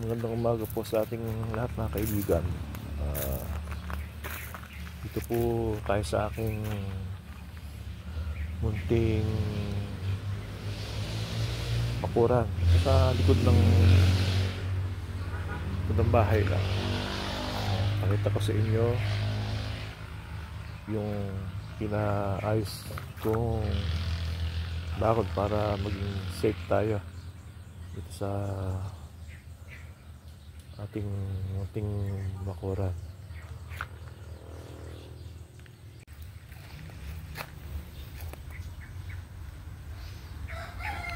Magandang umaga po sa ating lahat mga kaibigan. Dito po tayo sa aking munting bakuran sa likod ng bahay lang. Pakita ko sa inyo yung pinaayos kong bakod para maging safe tayo dito sa ating munting bakuran.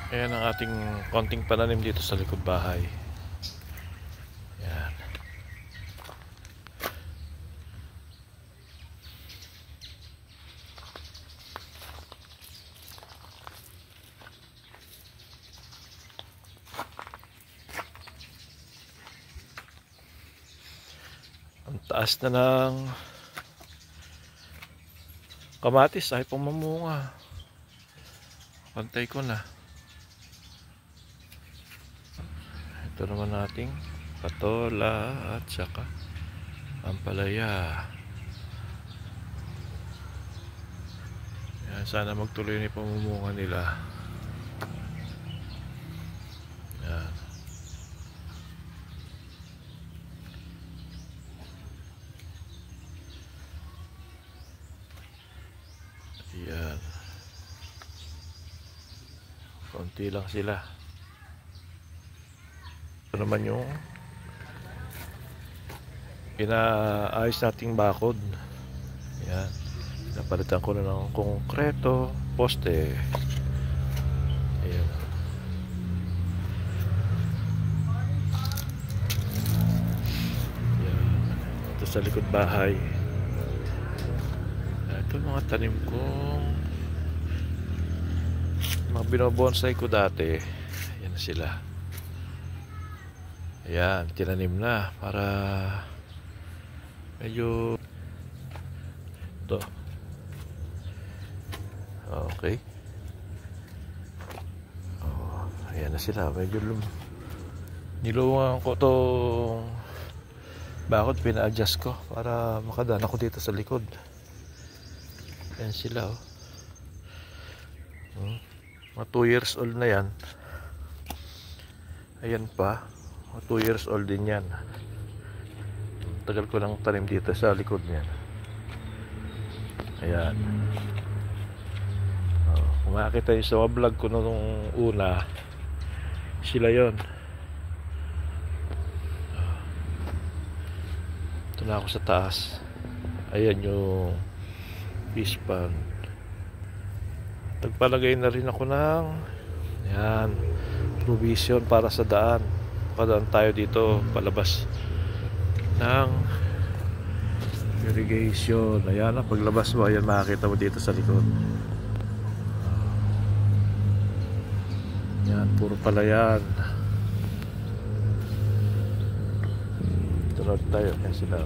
Ayan ang ating konting pananim dito sa likod bahay. Ayan. Ang taas na ng kamatis ay pumamunga. Pantay ko na. Ito naman nating patola at saka ampalaya. Yan, sana magtuloy na yung pamumunga nila. Yan. Yan. Konti lang sila. Ito naman yung inaayos nating bakod. Yan. Napalitan ko na ng konkreto, poste. Ayan. Yan. Ito sa likod bahay. Ito mga tanim kong mga binobonsai ko dati. Yan sila. Ayan, tinanim na para medyo ito. Okay. Oh, ayan na sila. Medyo nilungan ko itong bakod, pina-adjust ko para makadaan ako dito sa likod. Ayan sila, oh. Mga 2 years old na yan. Ayan pa. 2 years old din yan. Tagal ko lang tanim dito sa likod niyan. Ayan. Kung makakita nyo sa vlog ko nung una, sila yon. Ito na ako sa taas. Ayan yung fish pond. Tagpalagay na rin ako ng yan, provision para sa daan. Makadaan tayo dito palabas ng irrigation. Ayan na, paglabas mo, ayan makikita mo dito sa likod. Yan, puro palayan. Tunod tayo, yan sila.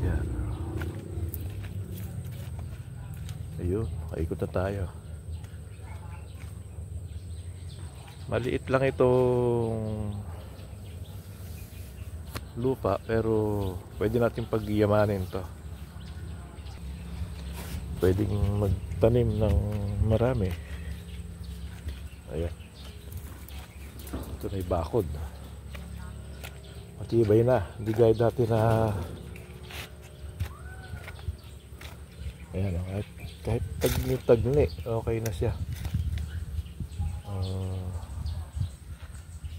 Yan. Ayun, kaikot na tayo. Maliit lang itong lupa pero pwede natin pagyamanin to. Pwedeng magtanim ng marami. Ayan. Ito na yung bakod. Matibay na. Hindi gaya dati na ayan, kahit tagni okay na siya.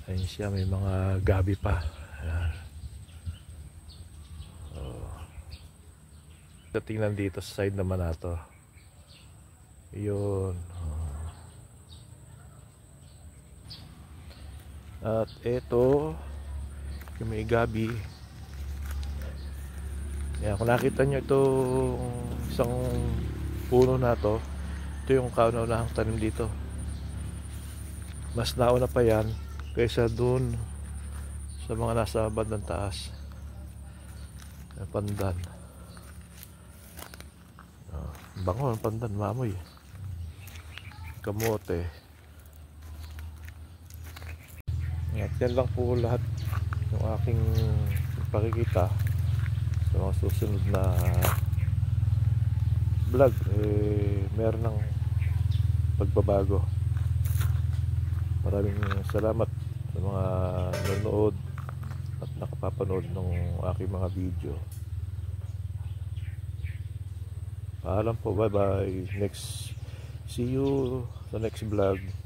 Ayun siya, may mga gabi pa. Ayan. Tingnan dito sa side naman nato. Yun. At ito yung may gabi. Ayan, kung nakita nyo itong isang puno na to, ito yung kauna-unahang tanim dito. Mas nauna pa yan kaysa dun sa mga nasa bandang taas. Pandan. Bango ang pandan, maamoy. Kamote. At yan lang po lahat yung aking pakikita sa mga susunod na vlog. Meron ng pagbabago. Maraming salamat sa mga nanonood at nakapapanood ng aking mga video. Paalam po, bye bye. See you sa next vlog.